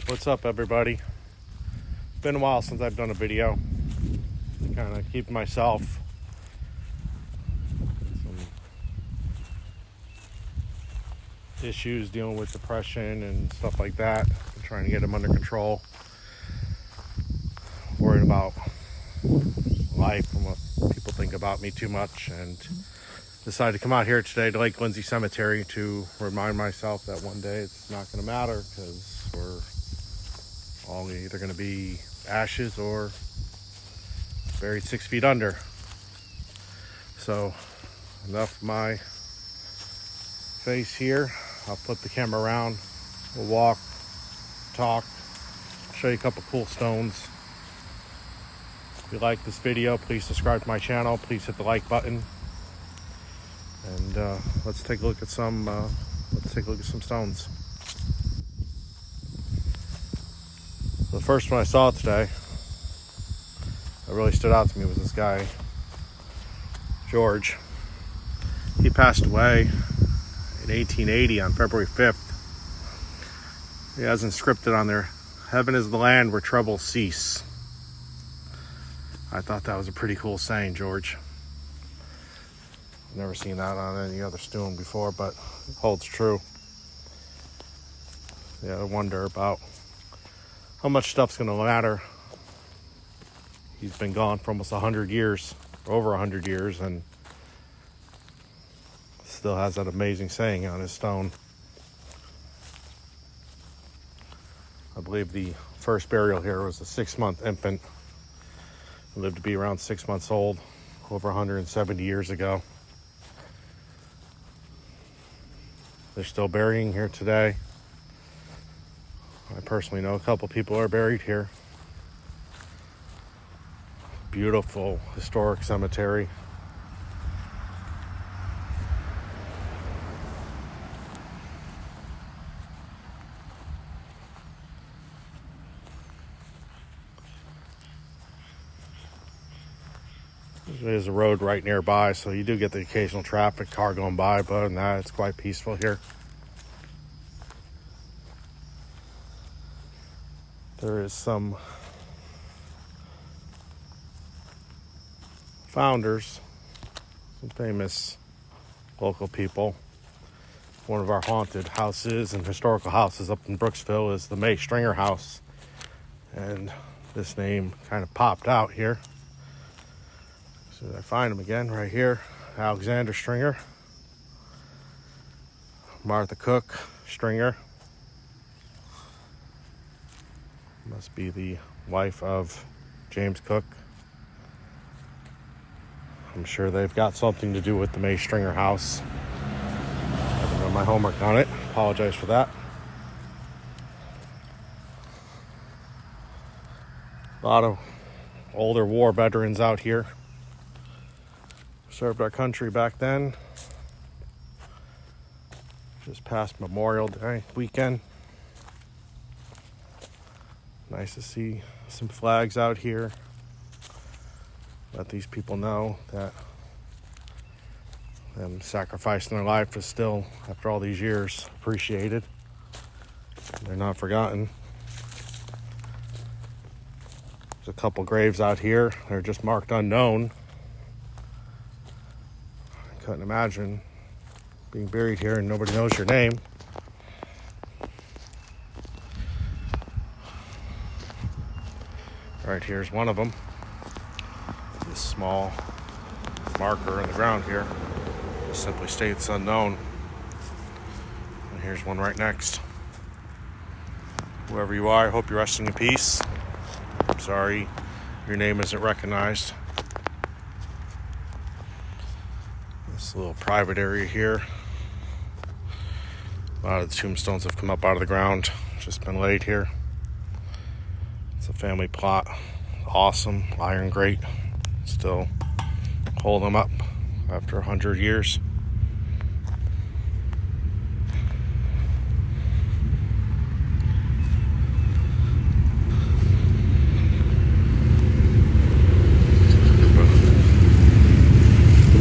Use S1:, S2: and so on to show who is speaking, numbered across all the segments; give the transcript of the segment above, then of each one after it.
S1: What's up, everybody? Been a while since I've done a video. Kind of keep myself some issues dealing with depression and stuff like that. I'm trying to get them under control. Worried about life and what people think about me too much, and decided to come out here today to Lindsey Cemetery to remind myself that one day it's not going to matter, because we're all either going to be ashes or buried 6 feet under. So enough of my face here. I'll flip the camera around. We'll walk, talk, show you a couple cool stones. If you like this video, please subscribe to my channel. Please hit the like button. And let's take a look at some stones. The first one I saw today that really stood out to me was this guy, George. He passed away in 1880 on February 5th. He has inscripted on there, "Heaven is the land where troubles cease." I thought that was a pretty cool saying, George. I've never seen that on any other stone before, but it holds true. Yeah, I wonder about how much stuff's going to matter. He's been gone for almost 100 years, over 100 years, and still has that amazing saying on his stone. I believe the first burial here was a 6-month infant. He lived to be around 6 months old, over 170 years ago. They're still burying here today. I personally know a couple people are buried here. Beautiful historic cemetery. There's a road right nearby, so you do get the occasional traffic car going by, but other than that, it's quite peaceful here. There is some founders, some famous local people. One of our haunted houses and historical houses up in Brooksville is the May Stringer House, and this name kind of popped out here. So I find him again right here. Alexander Stringer, Martha Cook Stringer. Must be the wife of James Cook. I'm sure they've got something to do with the May Stringer house. I haven't done my homework on it. Apologize for that. A lot of older war veterans out here. Served our country back then. Just past Memorial Day weekend. Nice to see some flags out here. Let these people know that them sacrificing their life is still, after all these years, appreciated. They're not forgotten. There's a couple graves out here. They're just marked unknown. I couldn't imagine being buried here and nobody knows your name. Right here's one of them. This small marker in the ground here just simply states unknown. And here's one right next. Whoever you are, I hope you're resting in peace. I'm sorry your name isn't recognized. This little private area here. A lot of the tombstones have come up out of the ground, just been laid here. It's a family plot. Awesome iron grate. Still hold them up after 100 years.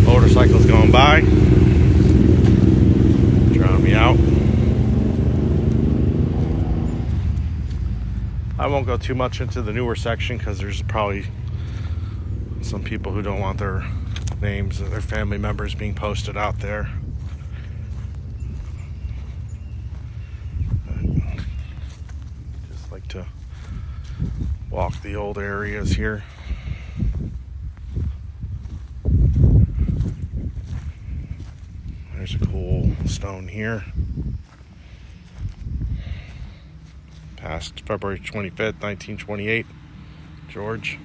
S1: Motorcycles going by, drowning me out. I won't go too much into the newer section because there's probably some people who don't want their names of their family members being posted out there. I'd just like to walk the old areas here. There's a cool stone here. Passed February 25th, 1928. George.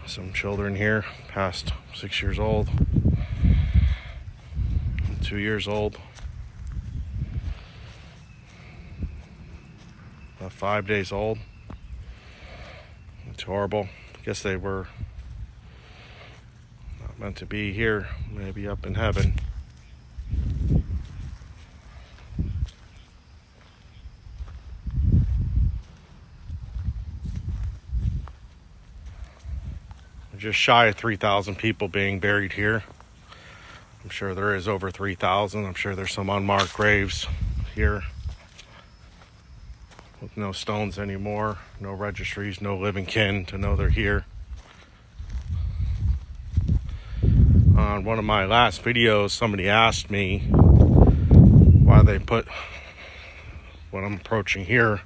S1: Some children here, past 6 years old, 2 years old, about 5 days old. It's horrible. I guess they were not meant to be here, maybe up in heaven. Just shy of 3,000 people being buried here. I'm sure there is over 3,000. I'm sure there's some unmarked graves here with no stones anymore, no registries, no living kin to know they're here. On one of my last videos, somebody asked me why they put what I'm approaching here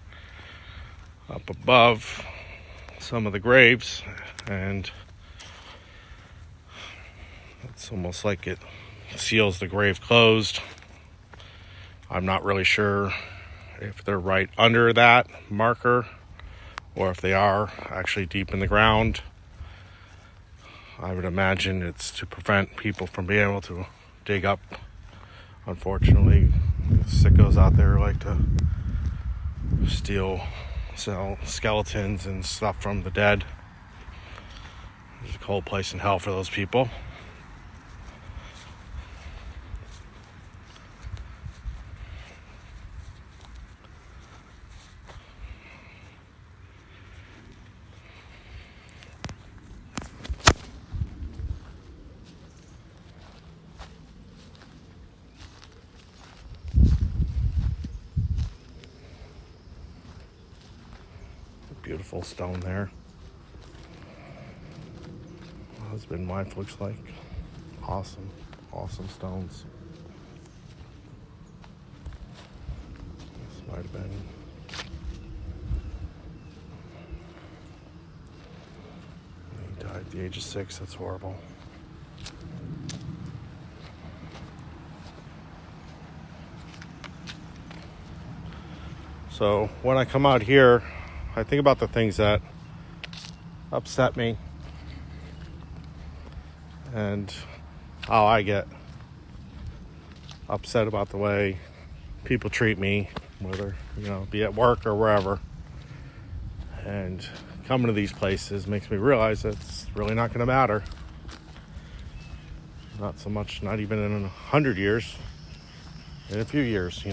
S1: up above some of the graves, and it's almost like it seals the grave closed. I'm not really sure if they're right under that marker or if they are actually deep in the ground. I would imagine it's to prevent people from being able to dig up. Unfortunately, sickos out there like to sell skeletons and stuff from the dead. There's a cold place in hell for those people. Beautiful stone there. Husband and wife looks like. Awesome stones. This might have been he died at the age of 6. That's horrible. So when I come out here, I think about the things that upset me and how I get upset about the way people treat me, whether, be at work or wherever. And coming to these places makes me realize that it's really not going to matter. Not so much, not even in 100 years, in a few years,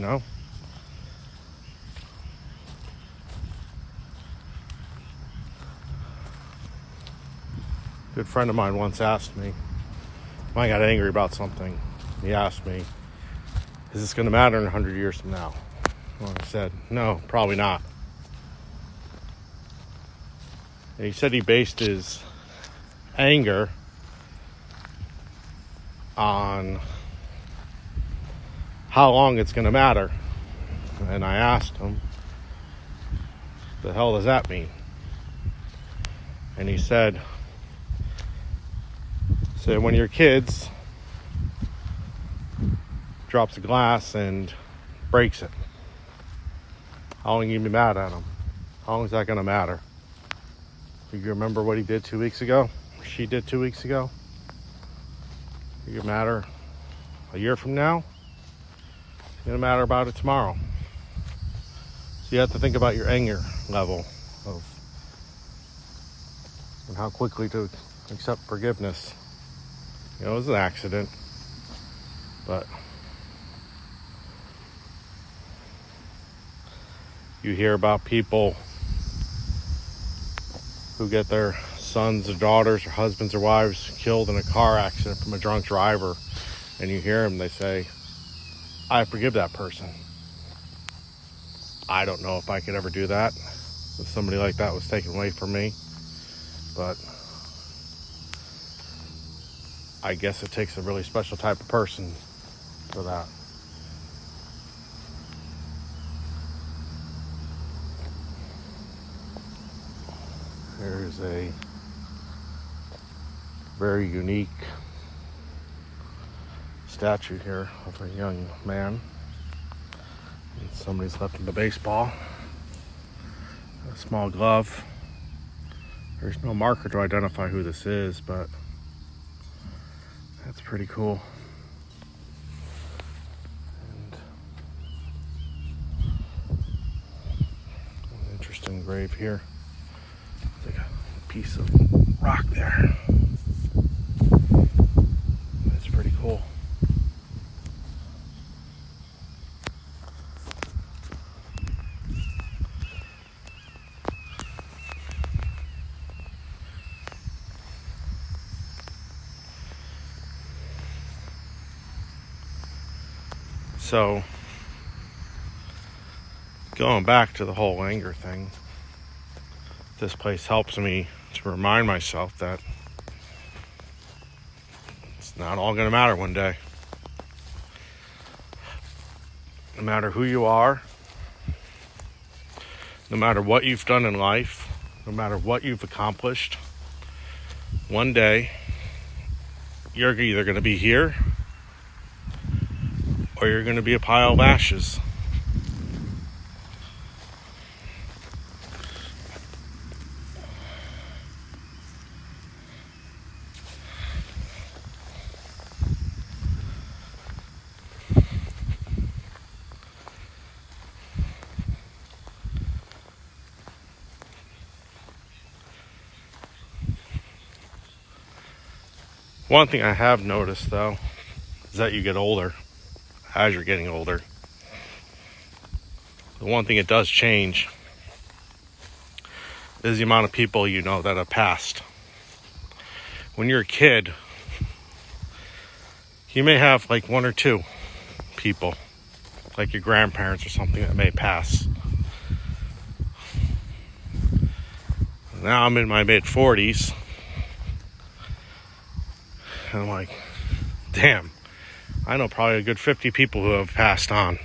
S1: A good friend of mine once asked me, I got angry about something. He asked me, is this going to matter in 100 years from now? Well, I said, no, probably not. And he said he based his anger on how long it's going to matter. And I asked him, the hell does that mean? And he said, when your kids drops a glass and breaks it, how long are you going to be mad at him? How long is that going to matter? Do you remember what he did 2 weeks ago? Or she did 2 weeks ago? It going to matter a year from now? It's going to matter about it tomorrow. So you have to think about your anger level and how quickly to accept forgiveness. It was an accident, but you hear about people who get their sons or daughters or husbands or wives killed in a car accident from a drunk driver, and you hear them, they say, I forgive that person. I don't know if I could ever do that if somebody like that was taken away from me, but I guess it takes a really special type of person for that. There's a very unique statue here of a young man. And somebody's left him a baseball, a small glove. There's no marker to identify who this is, but that's pretty cool. And an interesting grave here. It's like a piece of rock there. That's pretty cool. So, going back to the whole anger thing, this place helps me to remind myself that it's not all going to matter one day. No matter who you are, no matter what you've done in life, no matter what you've accomplished, one day you're either going to be here or you're going to be a pile of ashes. One thing I have noticed, though, is that you get older. As you're getting older, the one thing it does change is the amount of people you know that have passed. When you're a kid, you may have like one or two people, like your grandparents or something, that may pass. Now I'm in my mid-40s, and I'm like, damn, I know probably a good 50 people who have passed on.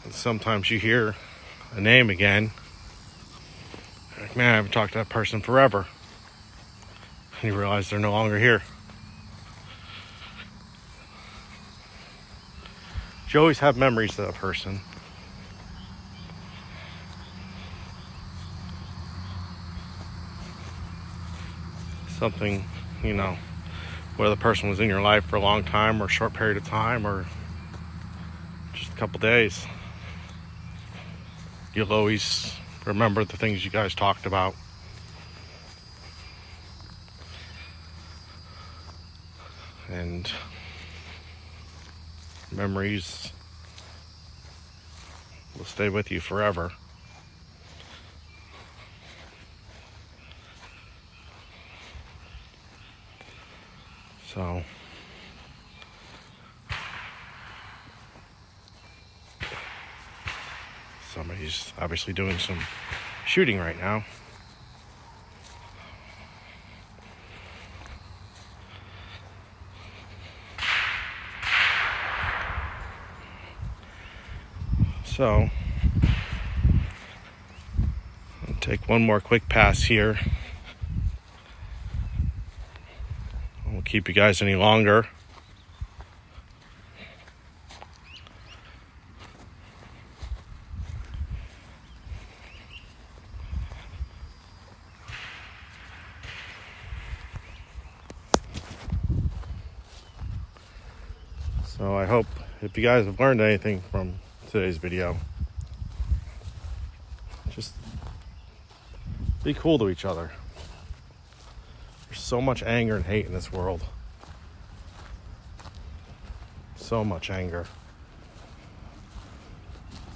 S1: And sometimes you hear a name again, like, man, I haven't talked to that person forever. And you realize they're no longer here. You always have memories of that person. Something, whether the person was in your life for a long time or a short period of time or just a couple days, you'll always remember the things you guys talked about. And memories will stay with you forever. So, somebody's obviously doing some shooting right now. So, I'll take one more quick pass here. I won't keep you guys any longer. So I hope if you guys have learned anything from today's video, just be cool to each other. There's so much anger and hate in this world. So much anger.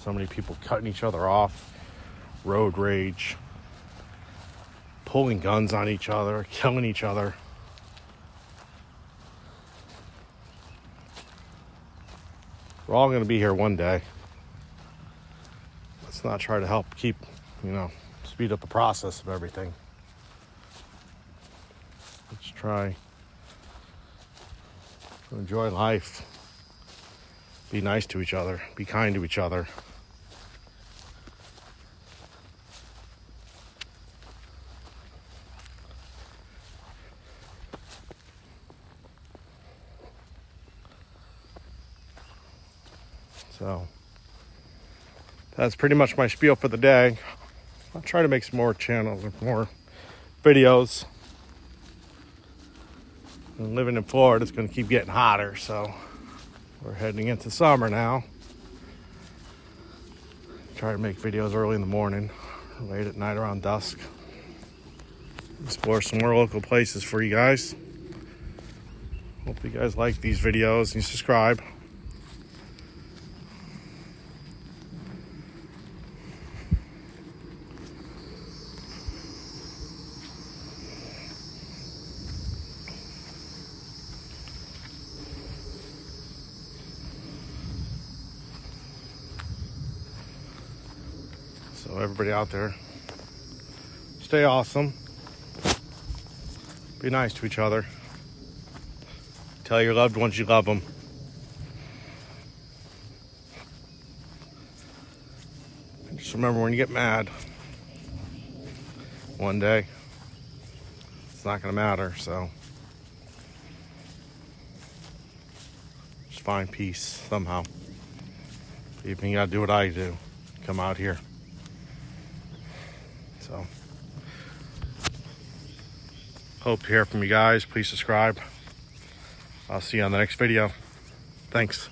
S1: So many people cutting each other off, road rage, pulling guns on each other, killing each other. We're all going to be here one day. Let's not try to help keep, speed up the process of everything. Let's try to enjoy life. Be nice to each other. Be kind to each other. So that's pretty much my spiel for the day. I'll try to make some more channels and more videos. And living in Florida, it's going to keep getting hotter, so we're heading into summer now. Try to make videos early in the morning, late at night around dusk. Explore some more local places for you guys. Hope you guys like these videos and you subscribe. So everybody out there, stay awesome. Be nice to each other. Tell your loved ones you love them. And just remember, when you get mad, one day, it's not going to matter. So just find peace somehow. Even you got to do what I do. Come out here. So, hope to hear from you guys. Please subscribe. I'll see you on the next video. Thanks.